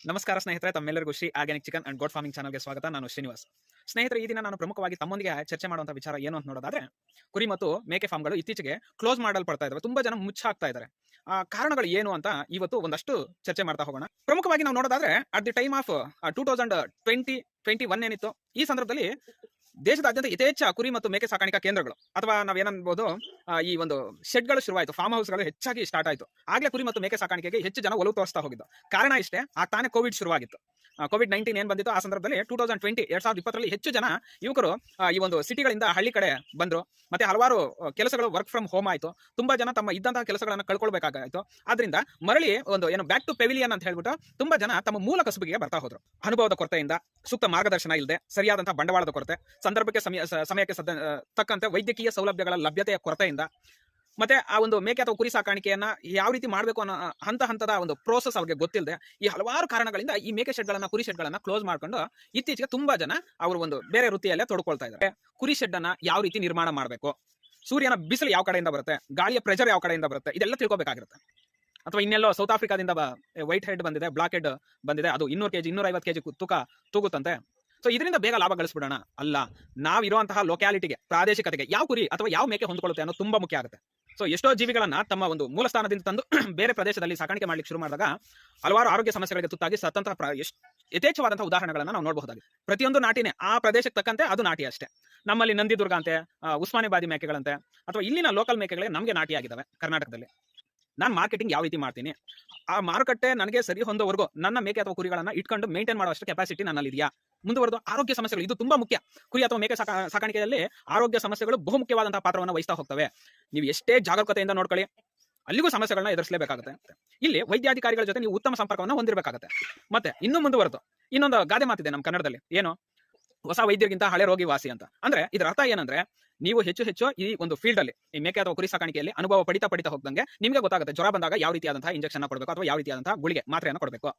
ನಮಸ್ಕಾರ ಸ್ನೇಹಿತರೆ, ತಮ್ಮೆಲ್ಲರಿಗೂ Shri organic chicken and goat farming ಚಾನಲ್ಗೆ ಸ್ವಾಗತ. ನಾನು ಶ್ರೀನಿವಾಸ್. ಸ್ನೇಹಿತರೆ, ಈ ದಿನ ನಾನು ಪ್ರಮುಖವಾಗಿ ತಮ್ಮೊಂದಿಗೆ ಚರ್ಚೆ ಮಾಡುವಂತಹ ವಿಚಾರ ಏನು ಅಂತ ನೋಡೋದಾದ್ರೆ, ಕುರಿ ಮತ್ತು ಮೇಕೆ ಫಾರ್ಮ್ಗಳು ಇತ್ತೀಚೆಗೆ ಕ್ಲೋಸ್ ಮಾಡಲ್ಪಡ್ತಾ ಇದಾವೆ. ತುಂಬಾ ಜನ ಮುಚ್ಚಾಕ್ತಾ ಇದ್ದಾರೆ. ಕಾರಣಗಳು ಏನು ಅಂತ ಇವತ್ತು ಒಂದಷ್ಟು ಚರ್ಚೆ ಮಾಡ್ತಾ ಹೋಗೋಣ. ಪ್ರಮುಖವಾಗಿ ನಾವು ನೋಡೋದಾದ್ರೆ, ಅಟ್ ದಿ ಟೈಮ್ ಆಫ್ 2021 ಏನಿತ್ತು, ಈ ಸಂದರ್ಭದಲ್ಲಿ ದೇಶದಾದ್ಯಂತ ಯಥೇಚ್ಛ ಕುರಿ ಮತ್ತು ಮೇಕೆ ಸಾಕಾಣಿಕಾ ಕೇಂದ್ರಗಳು ಅಥವಾ ನಾವೇನನ್ಬಹುದು ಈ ಒಂದು ಶೆಡ್ಗಳು ಶುರುವಾಯಿತು, ಫಾರ್ಮ್ ಹೌಸ್ಗಳು ಹೆಚ್ಚಾಗಿ ಸ್ಟಾರ್ಟ್ ಆಯಿತು. ಆಗ್ಲೇ ಕುರಿ ಮತ್ತು ಮೇಕೆ ಸಾಕಾಣಿಕೆಗೆ ಹೆಚ್ಚು ಜನ ಒಲವು ತೋರಿಸ್ತಾ ಹೋಗಿದ್ದು. ಕಾರಣ ಇಷ್ಟೇ, ಆ ತಾನೇ ಕೋವಿಡ್ ಶುರುವಾಗಿತ್ತು. ಕೋವಿಡ್-19 ಏನ್ ಬಂದಿತ್ತು, ಆ ಸಂದರ್ಭದಲ್ಲಿ 2020 ಹೆಚ್ಚು ಜನ ಯುವಕರು ಈ ಒಂದು ಸಿಟಿಗಳಿಂದ ಹಳ್ಳಿ ಕಡೆ ಬಂದ್ರು. ಮತ್ತೆ ಹಲವಾರು ಕೆಲಸಗಳು ವರ್ಕ್ ಫ್ರಮ್ ಹೋಮ್ ಆಯಿತು. ತುಂಬಾ ಜನ ತಮ್ಮ ಇದ್ದಂತಹ ಕೆಲಸಗಳನ್ನ ಕಳ್ಕೊಳ್ಬೇಕಾಗಾಯ್ತು. ಆದ್ರಿಂದ ಮರಳಿ ಒಂದು ಏನು ಬ್ಯಾಕ್ ಟು ಪೆವಿಲಿಯನ್ ಅಂತ ಹೇಳ್ಬಿಟ್ಟು ತುಂಬಾ ಜನ ತಮ್ಮ ಮೂಲ ಕಸುಬಿಗೆ ಬರ್ತಾ ಹೋದ್ರು. ಅನುಭವದ ಕೊರತೆಯಿಂದ, ಸೂಕ್ತ ಮಾರ್ಗದರ್ಶನ ಇಲ್ಲದೆ, ಸರಿಯಾದಂತಹ ಬಂಡವಾಳದ ಕೊರತೆ, ಸಂದರ್ಭಕ್ಕೆ ಸಮಯಕ್ಕೆ ತಕ್ಕಂತೆ ವೈದ್ಯಕೀಯ ಸೌಲಭ್ಯಗಳ ಲಭ್ಯತೆಯ ಕೊರತೆಯಿಂದ, ಮತ್ತೆ ಆ ಒಂದು ಮೇಕೆ ಅಥವಾ ಕುರಿ ಸಾಕಾಣಿಕೆಯನ್ನ ಯಾವ ರೀತಿ ಮಾಡಬೇಕು ಅನ್ನೋ ಹಂತದ ಒಂದು ಪ್ರೋಸೆಸ್ ಅವ್ರಿಗೆ ಗೊತ್ತಿಲ್ಲದೆ, ಈ ಹಲವಾರು ಕಾರಣಗಳಿಂದ ಈ ಮೇಕೆ ಶೆಡ್ಗಳನ್ನ, ಕುರಿ ಶೆಡ್ಗಳನ್ನ ಕ್ಲೋಸ್ ಮಾಡ್ಕೊಂಡು ಇತ್ತೀಚೆಗೆ ತುಂಬಾ ಜನ ಅವರು ಒಂದು ಬೇರೆ ವೃತ್ತಿಯಲ್ಲೇ ತೊಡ್ಕೊಳ್ತಾ ಇದ್ದಾರೆ. ಕುರಿ ಶೆಡ್ ಅನ್ನ ಯಾವ ರೀತಿ ನಿರ್ಮಾಣ ಮಾಡಬೇಕು, ಸೂರ್ಯನ ಬಿಸಿಲು ಯಾವ ಕಡೆಯಿಂದ ಬರುತ್ತೆ, ಗಾಳಿಯ ಪ್ರೆಷರ್ ಯಾವ ಕಡೆಯಿಂದ ಬರುತ್ತೆ, ಇದೆಲ್ಲ ತಿಳ್ಕೊಬೇಕಾಗಿರುತ್ತೆ. ಅಥವಾ ಇನ್ನೆಲ್ಲೋ ಸೌತ್ ಆಫ್ರಿಕಾದಿಂದ ವೈಟ್ ಹೆಡ್ ಬಂದಿದೆ, ಬ್ಲಾಕ್ ಹೆಡ್ ಬಂದಿದೆ, ಅದು 200 kg 250 kg ತೂಗುತ್ತಂತೆ. ಸೊ ಇದರಿಂದ ಬೇಗ ಲಾಭ ಗಳಿಸ್ಬಿಡೋಣ ಅಲ್ಲ, ನಾವಿರುವಂತಹ ಲೊಕ್ಯಾಲಿಟಿಗೆ, ಪ್ರಾದೇಶಿಕತೆಗೆ ಯಾವ ಕುರಿ ಅಥವಾ ಯಾವ ಮೇಕೆ ಹೊಂದ್ಕೊಳ್ಳುತ್ತೆ ಅನ್ನೋದು ತುಂಬಾ ಮುಖ್ಯ ಆಗುತ್ತೆ. ಸೊ ಎಷ್ಟೋ ಜೀವಿಗಳನ್ನ ತಮ್ಮ ಒಂದು ಮೂಲ ಸ್ಥಾನದಿಂದ ತಂದು ಬೇರೆ ಪ್ರದೇಶದಲ್ಲಿ ಸಾಕಾಣಿಕೆ ಮಾಡ್ಲಿಕ್ಕೆ ಶುರು ಮಾಡಿದಾಗ ಹಲವಾರು ಆರೋಗ್ಯ ಸಮಸ್ಯೆಗಳಿಗೆ ತುತ್ತಾಗಿ ಸತ್ತಂತಹ ಯಥೇಚ್ಛವಾದಂತಹ ಉದಾಹರಣೆಗಳನ್ನ ನಾವು ನೋಡಬಹುದಾಗಿದೆ. ಪ್ರತಿಯೊಂದು ನಾಟಿನೇ ಆ ಪ್ರದೇಶಕ್ಕೆ ತಕ್ಕಂತೆ ಅದು ನಾಟಿ ಅಷ್ಟೇ. ನಮ್ಮಲ್ಲಿ ನಂದಿದುರ್ಗ ಅಂತೆ, ಉಸ್ಮಾನಿಬಾದಿ ಮೇಕೆಗಳಂತೆ, ಅಥವಾ ಇಲ್ಲಿನ ಲೋಕಲ್ ಮೇಕೆಗಳೇ ನಮಗೆ ನಾಟಿಯಾಗಿದ್ದಾವೆ ಕರ್ನಾಟಕದಲ್ಲಿ. ನಾನು ಮಾರ್ಕೆಟಿಂಗ್ ಯಾವ ರೀತಿ ಮಾಡ್ತೀನಿ, ಆ ಮಾರುಕಟ್ಟೆ ನನಗೆ ಸರಿ ಹೊಂದೋವರೆಗೂ ನನ್ನ ಮೇಕೆ ಅಥವಾ ಕುರಿಗಳನ್ನ ಇಟ್ಕೊಂಡು ಮೇಂಟೈನ್ ಮಾಡುವಷ್ಟು ಕೆಪಾಸಿಟಿ ನನ್ನಲ್ಲಿ ಇದೆಯಾ? ಮುಂದುವರೆದು ಆರೋಗ್ಯ ಸಮಸ್ಯೆಗಳು, ಇದು ತುಂಬಾ ಮುಖ್ಯ. ಕುರಿ ಅಥವಾ ಮೇಕೆ ಸಾಕಾಣಿಕೆಯಲ್ಲಿ ಆರೋಗ್ಯ ಸಮಸ್ಯೆಗಳು ಬಹುಮುಖ್ಯವಾದಂತಹ ಪಾತ್ರವನ್ನು ವಹಿಸ್ತಾ ಹೋಗ್ತವೆ. ನೀವು ಎಷ್ಟೇ ಜಾಗರೂಕತೆಯಿಂದ ನೋಡ್ಕೊಳ್ಳಿ, ಅಲ್ಲಿಗೂ ಸಮಸ್ಯೆಗಳನ್ನ ಎದುರಿಸಲೇಬೇಕಾಗುತ್ತೆ. ಇಲ್ಲಿ ವೈದ್ಯಾಧಿಕಾರಿಗಳ ಜೊತೆ ನೀವು ಉತ್ತಮ ಸಂಪರ್ಕವನ್ನು ಹೊಂದಿರಬೇಕಾಗುತ್ತೆ. ಮತ್ತೆ ಇನ್ನು ಮುಂದುವರೆದು ಇನ್ನೊಂದು ಗಾದೆ ಮಾತಿದೆ ನಮ್ಮ ಕನ್ನಡದಲ್ಲಿ, ಏನು, ಹೊಸ ವೈದ್ಯರಿಗಿಂತ ಹಳೆ ರೋಗಿ ವಾಸಿ ಅಂತ. ಅಂದ್ರೆ ಇದರ ಅರ್ಥ ಏನಂದ್ರೆ, ನೀವು ಹೆಚ್ಚು ಈ ಒಂದು ಫೀಲ್ಡ್ ಅಲ್ಲಿ, ಈ ಮೇಕೆ ಅಥವಾ ಕುರಿ ಸಾಕಾಣಿಕೆಯಲ್ಲಿ ಅನುಭವ ಪಡಿತಾ ಹೋಗ್ದಂಗೆ ನಿಮಗೆ ಗೊತ್ತಾಗುತ್ತೆ ಜ್ವರ ಬಂದಾಗ ಯಾವ ರೀತಿಯಾದಂತಹ ಇಂಜೆಕ್ಷನ್ ಕೊಡಬೇಕು ಅಥವಾ ಯಾವ ರೀತಿಯಾದಂತಹ ಗುಳಿಗೆ ಮಾತ್ರೆಯನ್ನು ಕೊಡಬೇಕು.